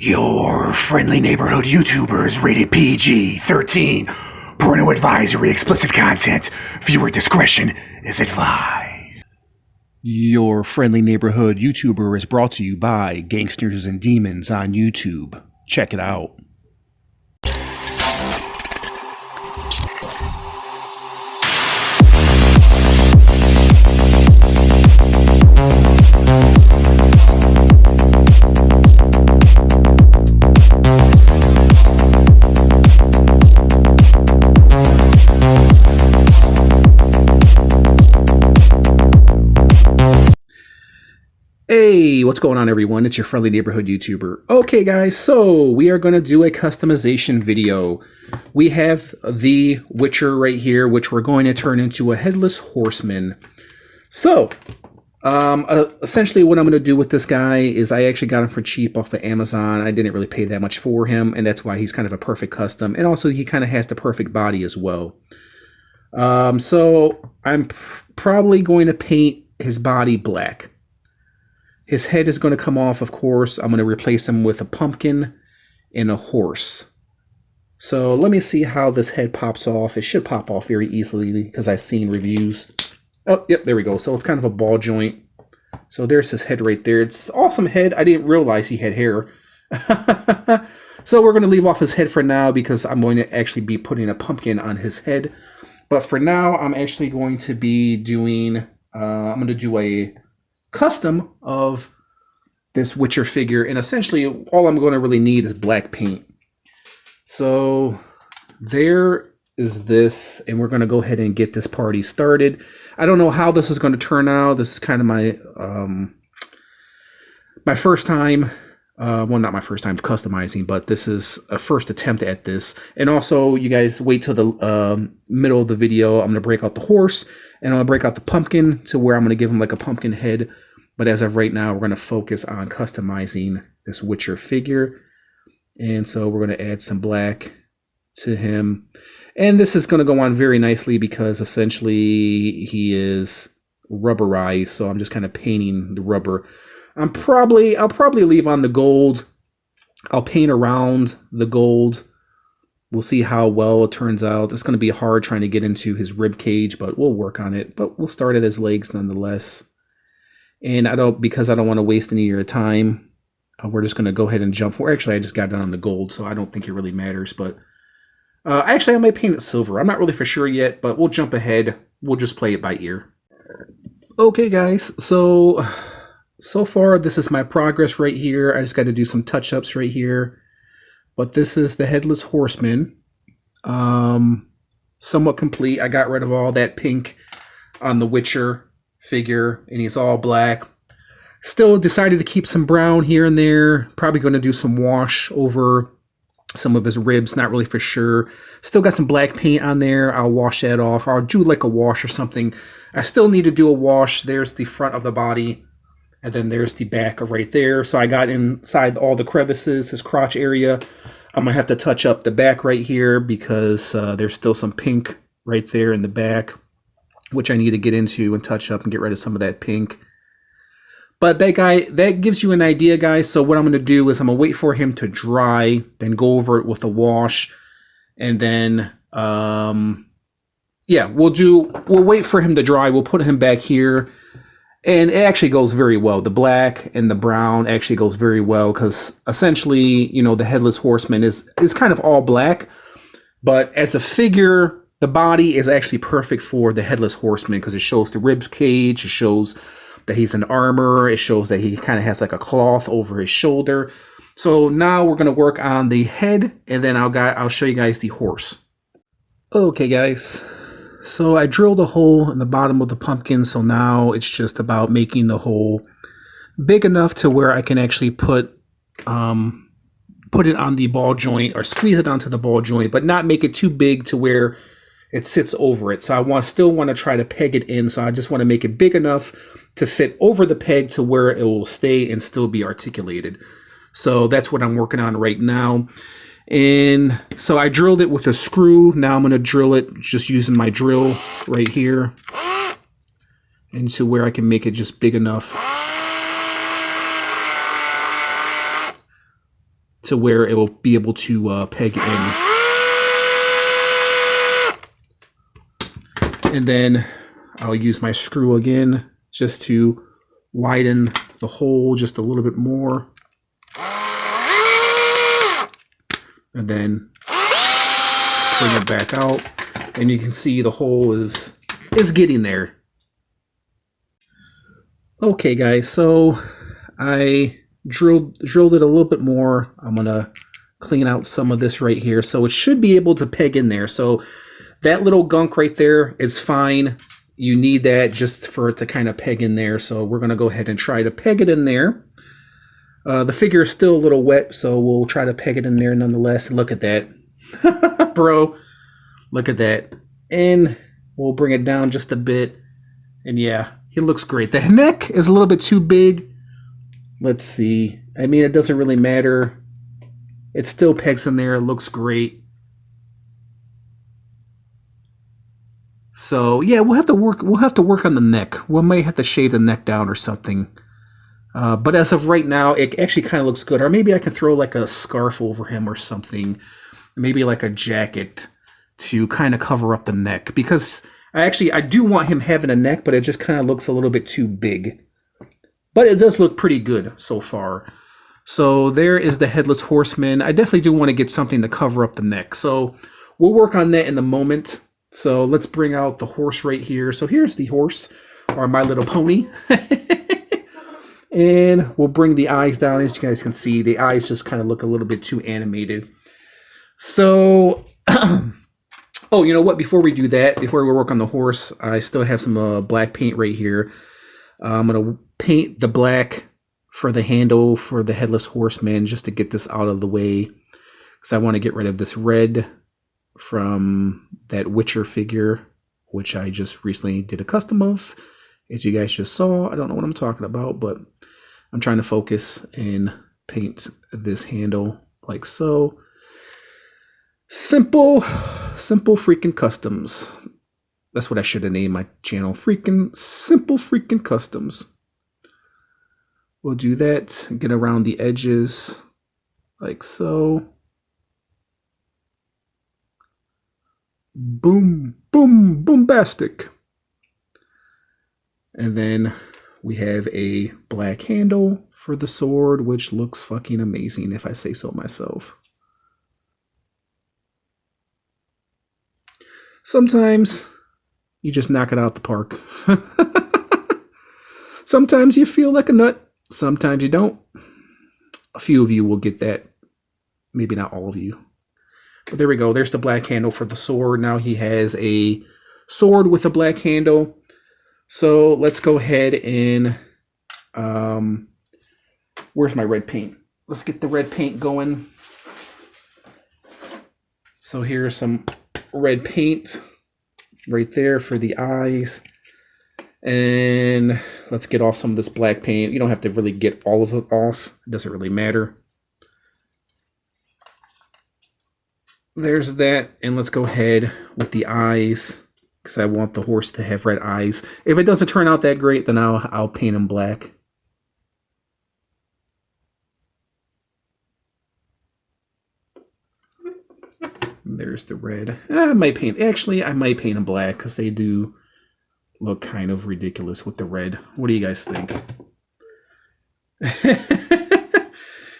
Your friendly neighborhood YouTuber is rated PG-13. Parental advisory, explicit content. Viewer discretion is advised. Your friendly neighborhood YouTuber is brought to you by Gangsters and Demons on YouTube. Check it out. Hey, what's going on everyone? It's your friendly neighborhood YouTuber. Okay guys, so we are going to do a customization video. We have the Witcher right here, which we're going to turn into a Headless Horseman. So, essentially what I'm going to do with this guy is I actually got him for cheap off of Amazon. I didn't really pay that much for him, and that's why he's kind of a perfect custom. And also he kind of has the perfect body as well. So I'm probably going to paint his body black. His head is going to come off, of course. I'm going to replace him with a pumpkin and a horse. So let me see how this head pops off. It should pop off very easily because I've seen reviews. Oh, yep, there we go. So it's kind of a ball joint. So there's his head right there. It's an awesome head. I didn't realize he had hair. So we're going to leave off his head for now because I'm going to actually be putting a pumpkin on his head. But for now, I'm actually going to be doing, I'm going to do a custom of this Witcher figure, and essentially all I'm going to really need is black paint. So there is this, and we're going to go ahead and get this party started. I don't know how this is going to turn out. This is kind of my my first time, well, not my first time customizing, but this is a first attempt at this. And also, you guys wait till the middle of the video. I'm going to break out the horse, and I'm going to break out the pumpkin to where I'm going to give him like a pumpkin head. But as of right now, we're going to focus on customizing this Witcher figure. And so we're going to add some black to him. And this is going to go on very nicely because essentially he is rubberized. So I'm just kind of painting the rubber. I'll probably leave on the gold. I'll paint around the gold. We'll see how well it turns out. It's going to be hard trying to get into his rib cage, but we'll work on it. But we'll start at his legs nonetheless. And because I don't want to waste any of your time, we're just going to go ahead and jump. Well, actually, I just got done on the gold, so I don't think it really matters. But actually, I might paint it silver. I'm not really for sure yet, but we'll jump ahead. We'll just play it by ear. Okay, guys. So far, this is my progress right here. I just got to do some touch-ups right here. But this is the Headless Horseman. Somewhat complete. I got rid of all that pink on the Witcher figure, and he's all black. Still decided to keep some brown here and there. Probably going to do some wash over some of his ribs. Not really for sure. Still got some black paint on there. I'll wash that off. I'll do like a wash or something. I still need to do a wash. There's the front of the body, and then there's the back right there. So I got inside all the crevices, his crotch area. I'm going to have to touch up the back right here because there's still some pink right there in the back, which I need to get into and touch up and get rid of some of that pink. But that gives you an idea, guys. So what I'm going to do is I'm going to wait for him to dry, then go over it with a wash. And then, yeah, we'll wait for him to dry. We'll put him back here. And it actually goes very well. The black and the brown actually goes very well because essentially, you know, the Headless Horseman is kind of all black. But as a figure, the body is actually perfect for the Headless Horseman because it shows the rib cage. It shows that he's in armor. It shows that he kind of has like a cloth over his shoulder. So now we're going to work on the head, and then I'll show you guys the horse. Okay, guys. So I drilled a hole in the bottom of the pumpkin. So now it's just about making the hole big enough to where I can actually put it on the ball joint or squeeze it onto the ball joint, but not make it too big to where it sits over it. So I still want to try to peg it in. So I just want to make it big enough to fit over the peg to where it will stay and still be articulated. So that's what I'm working on right now. And so I drilled it with a screw. Now I'm going to drill it just using my drill right here into where I can make it just big enough. to where it will be able to peg in. And then I'll use my screw again just to widen the hole just a little bit more. And then bring it back out. And you can see the hole is getting there. Okay guys, so I drilled it a little bit more. I'm gonna clean out some of this right here. So it should be able to peg in there. So that little gunk right there is fine. You need that just for it to kind of peg in there. So we're gonna go ahead and try to peg it in there. The figure is still a little wet, so we'll try to peg it in there nonetheless. Look at that. Bro, look at that. And we'll bring it down just a bit. And yeah, it looks great. The neck is a little bit too big. Let's see. I mean, it doesn't really matter. It still pegs in there. It looks great. So yeah, we'll have to work on the neck. We might have to shave the neck down or something. But as of right now, it actually kind of looks good. Or maybe I can throw like a scarf over him or something. Maybe like a jacket to kind of cover up the neck. Because I do want him having a neck, but it just kind of looks a little bit too big. But it does look pretty good so far. So there is the Headless Horseman. I definitely do want to get something to cover up the neck. So we'll work on that in the moment. So let's bring out the horse right here. So here's the horse, or My Little Pony. And we'll bring the eyes down. As you guys can see, the eyes just kind of look a little bit too animated. So, oh, you know what? Before we do that, before we work on the horse, I still have some black paint right here. I'm going to paint the black for the handle for the Headless Horseman just to get this out of the way. Because I want to get rid of this red from that Witcher figure, which I just recently did a custom of. As you guys just saw, I don't know what I'm talking about, but I'm trying to focus and paint this handle like so. Simple freaking customs. That's what I should have named my channel. Simple freaking customs. We'll do that, get around the edges like so. Boom, boom, boombastic. And then we have a black handle for the sword, which looks fucking amazing if I say so myself. Sometimes you just knock it out the park. Sometimes you feel like a nut. Sometimes you don't. A few of you will get that. Maybe not all of you. But there we go. There's the black handle for the sword. Now he has a sword with a black handle. So let's go ahead and, where's my red paint? Let's get the red paint going. So here's some red paint right there for the eyes. And let's get off some of this black paint. You don't have to really get all of it off. It doesn't really matter. There's that. And let's go ahead with the eyes, because I want the horse to have red eyes. If it doesn't turn out that great, then I'll paint him black. There's the red. I might paint him black, because they do look kind of ridiculous with the red. What do you guys think?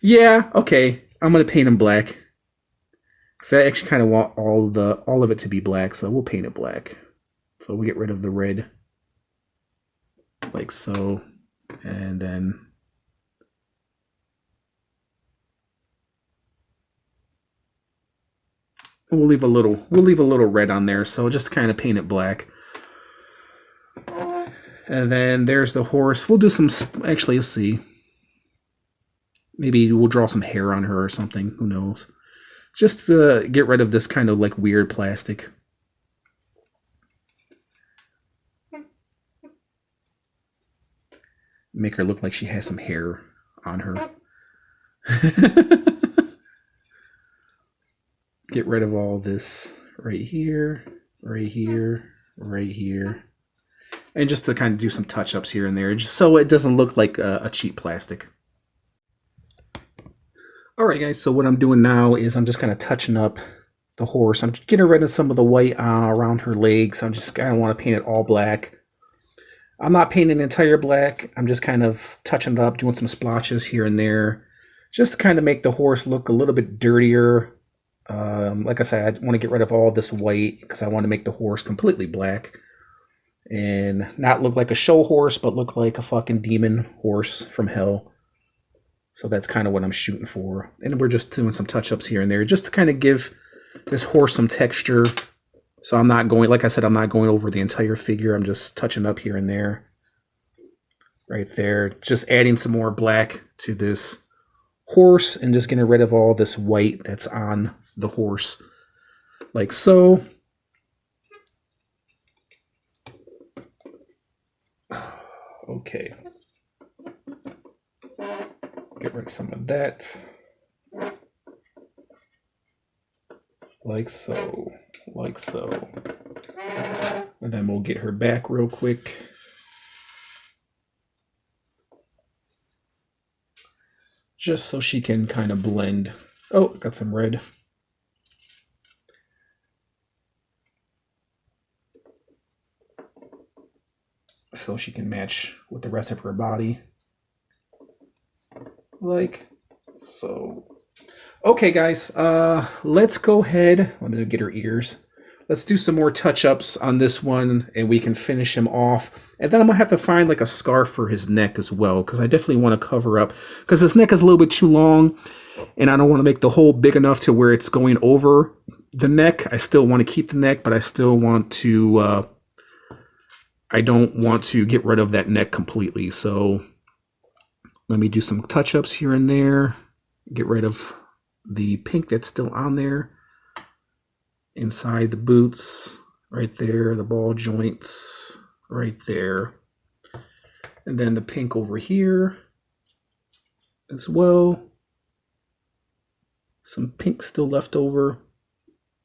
Yeah, okay. I'm gonna paint him black, because I actually kind of want all of it to be black, so we'll paint it black. So we get rid of the red, like so, and then we'll leave a little red on there, so just kind of paint it black. And then there's the horse. We'll do some, actually, let's see. Maybe we'll draw some hair on her or something, who knows. Just to get rid of this kind of like weird plastic. Make her look like she has some hair on her. Get rid of all this right here, right here, right here. And just to kind of do some touch-ups here and there, just so it doesn't look like a cheap plastic. All right, guys, so what I'm doing now is I'm just kind of touching up the horse. I'm getting rid of some of the white around her legs. I don't want to paint it all black. I'm not painting entire black. I'm just kind of touching it up, doing some splotches here and there, just to kind of make the horse look a little bit dirtier. Like I said, I want to get rid of all this white because I want to make the horse completely black and not look like a show horse, but look like a fucking demon horse from hell. So that's kind of what I'm shooting for. And we're just doing some touch-ups here and there just to kind of give this horse some texture. So I'm not going, like I said, I'm not going over the entire figure. I'm just touching up here and there. Right there. Just adding some more black to this horse and just getting rid of all this white that's on the horse. Like so. Okay. Get rid of some of that. Like so. Like so. And then we'll get her back real quick. Just so she can kind of blend. Oh, got some red. So she can match with the rest of her body. Like so. Okay, guys, let's go ahead. Let me get her ears. Let's do some more touch-ups on this one, and we can finish him off. And then I'm going to have to find like a scarf for his neck as well, because I definitely want to cover up, because his neck is a little bit too long, and I don't want to make the hole big enough to where it's going over the neck. I still want to keep the neck, but I still want to, I don't want to get rid of that neck completely. So let me do some touch-ups here and there. Get rid of the pink that's still on there. Inside the boots, right there, the ball joints, right there. And then the pink over here as well. Some pink still left over.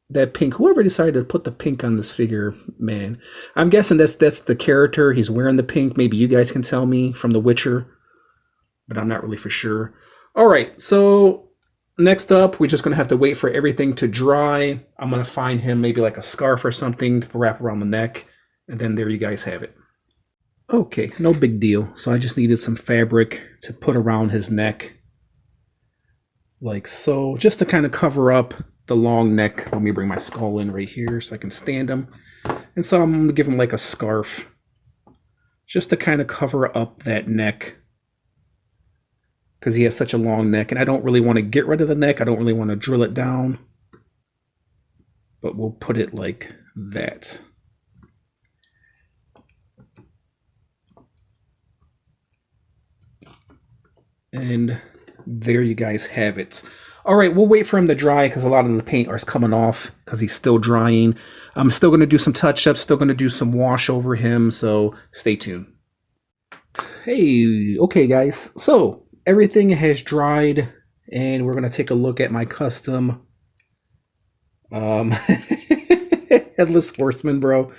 That pink, whoever decided to put the pink on this figure, man. I'm guessing that's the character. He's wearing the pink. Maybe you guys can tell me from The Witcher, but I'm not really for sure. All right, so next up, we're just going to have to wait for everything to dry. I'm going to find him maybe like a scarf or something to wrap around the neck. And then there you guys have it. Okay, no big deal. So I just needed some fabric to put around his neck. Like so, just to kind of cover up the long neck. Let me bring my skull in right here so I can stand him. And so I'm going to give him like a scarf. Just to kind of cover up that neck. Because he has such a long neck, and I don't really want to get rid of the neck. I don't really want to drill it down. But we'll put it like that. And there you guys have it. All right, we'll wait for him to dry because a lot of the paint is coming off because he's still drying. I'm still going to do some touch-ups, still going to do some wash over him, so stay tuned. Hey, okay guys, so everything has dried, and we're going to take a look at my custom Headless Horseman, bro.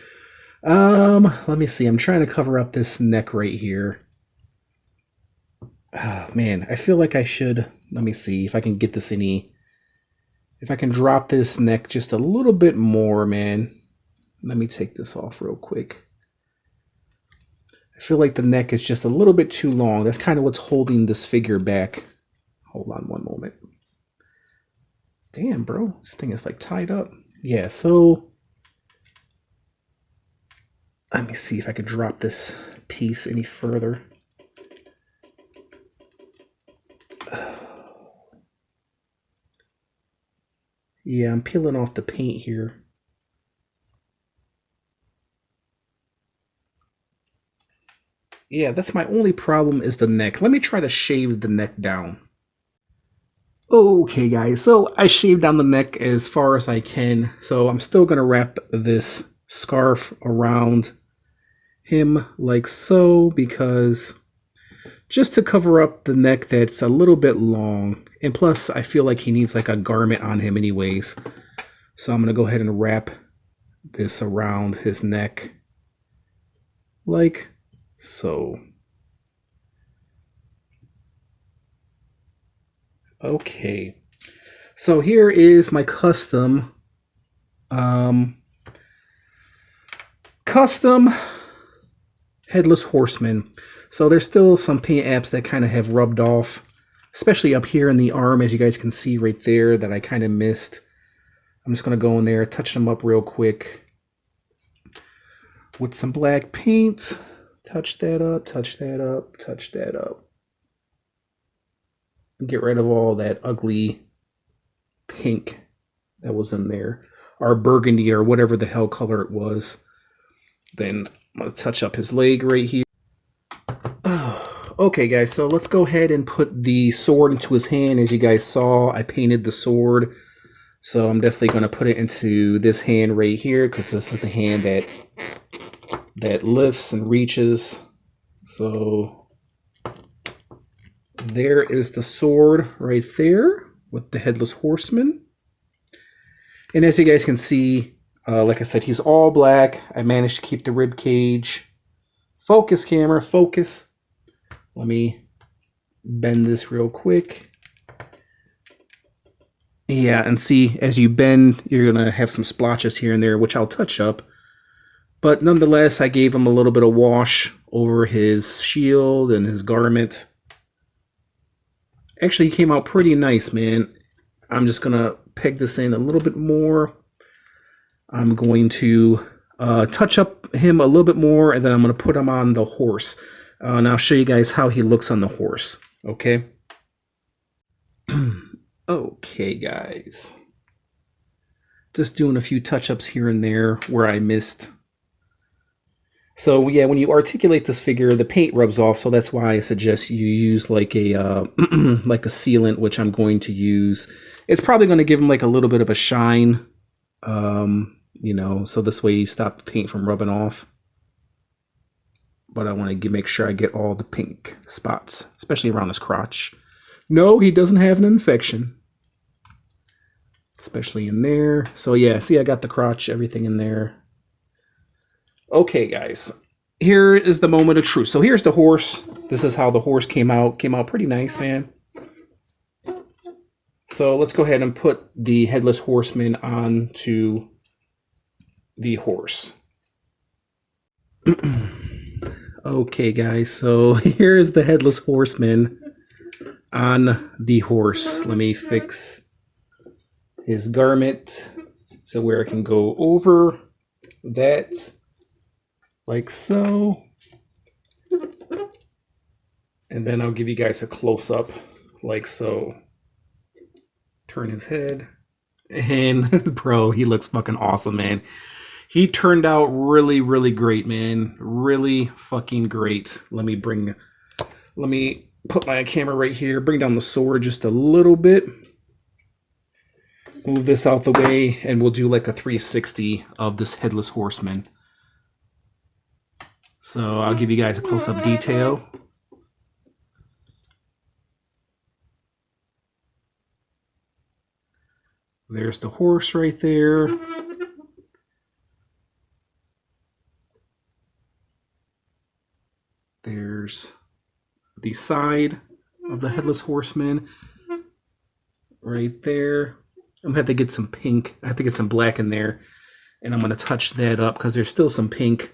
Let me see. I'm trying to cover up this neck right here. Oh, man, I feel like I should. Let me see if I can get this if I can drop this neck just a little bit more, man. Let me take this off real quick. I feel like the neck is just a little bit too long. That's kind of what's holding this figure back. Hold on one moment. Damn, bro. This thing is like tied up. Yeah, so let me see if I can drop this piece any further. Yeah, I'm peeling off the paint here. Yeah, that's my only problem is the neck. Let me try to shave the neck down. Okay, guys, so I shaved down the neck as far as I can. So I'm still going to wrap this scarf around him like so, because just to cover up the neck that's a little bit long. And plus, I feel like he needs like a garment on him anyways. So I'm going to go ahead and wrap this around his neck like so. Okay. So here is my custom um, Headless Horseman. So there's still some paint apps that kind of have rubbed off, especially up here in the arm, as you guys can see right there, that I kind of missed. I'm just going to go in there, touch them up real quick with some black paint. Touch that up, touch that up, touch that up. Get rid of all that ugly pink that was in there, or burgundy, or whatever the hell color it was. Then I'm going to touch up his leg right here. Okay, guys, so let's go ahead and put the sword into his hand. As you guys saw, I painted the sword. So I'm definitely going to put it into this hand right here, because this is the hand that lifts and reaches. So there is the sword right there with the Headless Horseman. And as you guys can see, like I said, he's all black. I managed to keep the rib cage. Focus, camera, focus. Let me bend this real quick. Yeah, and see, as you bend, you're going to have some splotches here and there, which I'll touch up. But nonetheless, I gave him a little bit of wash over his shield and his garment. Actually, he came out pretty nice, man. I'm just going to peg this in a little bit more. I'm going to touch up him a little bit more, and then I'm going to put him on the horse. And I'll show you guys how he looks on the horse. Okay? Okay, guys. Just doing a few touch-ups here and there where I missed. So, yeah, when you articulate this figure, the paint rubs off, so that's why I suggest you use like a like a sealant, which I'm going to use. It's probably going to give him like a little bit of a shine, you know, so this way you stop the paint from rubbing off. But I want to make sure I get all the pink spots, especially around his crotch. No, he doesn't have an infection. Especially in there. So yeah, see, I got the crotch, everything in there. Okay, guys. Here is the moment of truth. So here's the horse. This is how the horse came out. Came out pretty nice, man. So let's go ahead and put the Headless Horseman onto the horse. Okay, guys, so here's the Headless Horseman on the horse. Let me fix his garment so where I can go over that, like so. And then I'll give you guys a close-up, like so. Turn his head. And, bro, he looks fucking awesome, man. He turned out really, really great, man. Really fucking great. Let me put my camera right here. Bring down the sword just a little bit. Move this out the way, and we'll do like a 360 of this Headless Horseman. So I'll give you guys a close-up detail. There's the horse right there. There's the side of the Headless Horseman right there. I'm going to have to get some pink. I have to get some black in there. And I'm going to touch that up because there's still some pink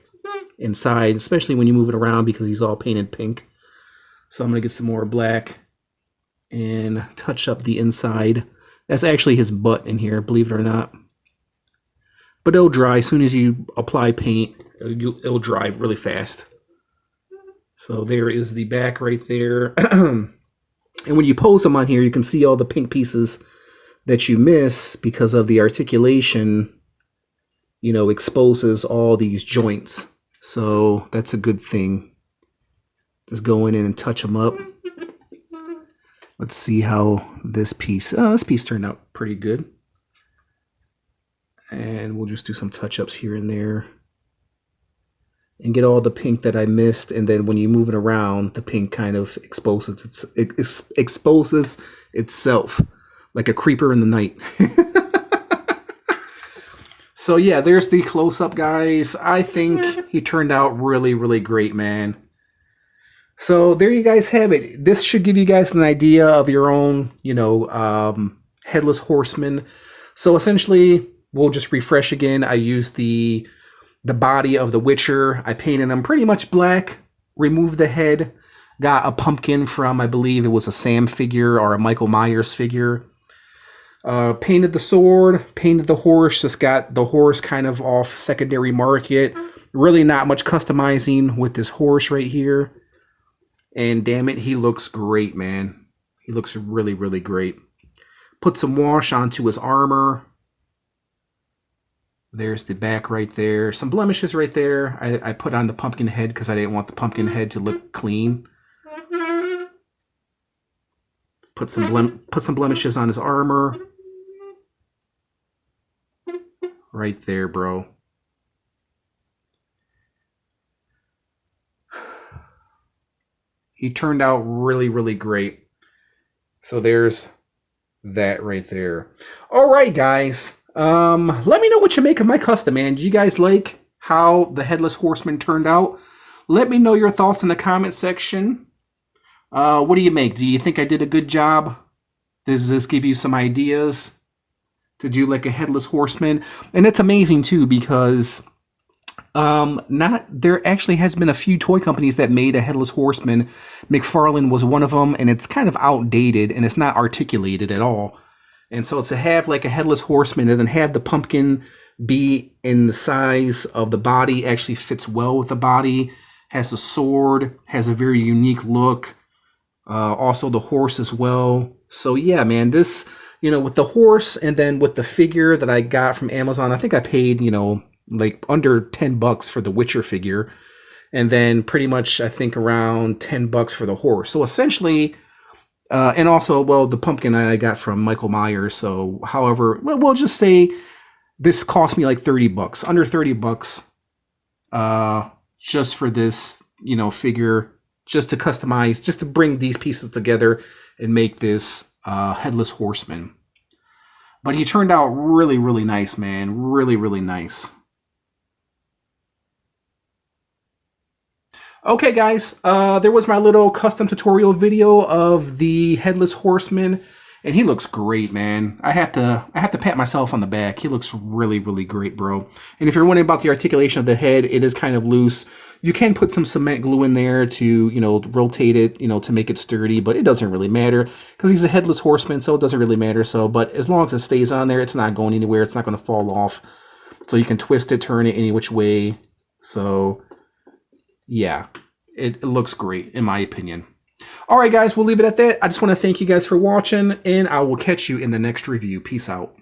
inside, especially when you move it around because he's all painted pink. So I'm going to get some more black and touch up the inside. That's actually his butt in here, believe it or not. But it'll dry. As soon as you apply paint, it'll dry really fast. So there is the back right there. And when you pose them on here, you can see all the pink pieces that you miss because of the articulation, you know, exposes all these joints. So that's a good thing. Just go in and touch them up. Let's see how this piece turned out pretty good. And we'll just do some touch-ups here and there. And get all the pink that I missed, and then when you move it around, the pink kind of exposes itself like a creeper in the night. So yeah, there's the close-up, guys. I think he turned out really, really great, man. So there you guys have it. This should give you guys an idea of your own, Headless Horseman. So essentially, we'll just refresh again. I used the body of the Witcher. I painted him pretty much black, removed the head, got a pumpkin from, I believe it was a Sam figure or a Michael Myers figure. Painted the sword, painted the horse, just got the horse kind of off secondary market. Really not much customizing with this horse right here. And damn it, he looks great, man. He looks really, really great. Put some wash onto his armor. There's the back right there. Some blemishes right there. I put on the pumpkin head because I didn't want the pumpkin head to look clean. Put some blemishes on his armor. Right there, bro. He turned out really, really great. So there's that right there. All right, guys. Let me know what you make of my custom, man. Do you guys like how the Headless Horseman turned out? Let me know your thoughts in the comment section. What do you make? Do you think I did a good job? Does this give you some ideas to do like a Headless Horseman? And it's amazing too because there actually has been a few toy companies that made a Headless Horseman. McFarlane was one of them, and it's kind of outdated and it's not articulated at all. And so to have like a Headless Horseman and then have the pumpkin be in the size of the body, actually fits well with the body, has a sword, has a very unique look. Also the horse as well. So yeah, man, this, with the horse and then with the figure that I got from Amazon, I think I paid, like under $10 for the Witcher figure. And then pretty much, I think around $10 for the horse. So essentially, and also, well, the pumpkin I got from Michael Myers. So however, we'll just say this cost me like $30, under $30, just for this, figure, just to customize, just to bring these pieces together and make this Headless Horseman. But he turned out really, really nice, man. Really, really nice. Okay, guys, there was my little custom tutorial video of the Headless Horseman, and he looks great, man. I have to pat myself on the back. He looks really, really great, bro. And if you're wondering about the articulation of the head, it is kind of loose. You can put some cement glue in there to, rotate it, to make it sturdy, but it doesn't really matter because he's a Headless Horseman, so it doesn't really matter. So, but as long as it stays on there, it's not going anywhere. It's not going to fall off. So you can twist it, turn it any which way. So yeah, it looks great in my opinion. All right, guys, we'll leave it at that. I just want to thank you guys for watching, and I will catch you in the next review. Peace out.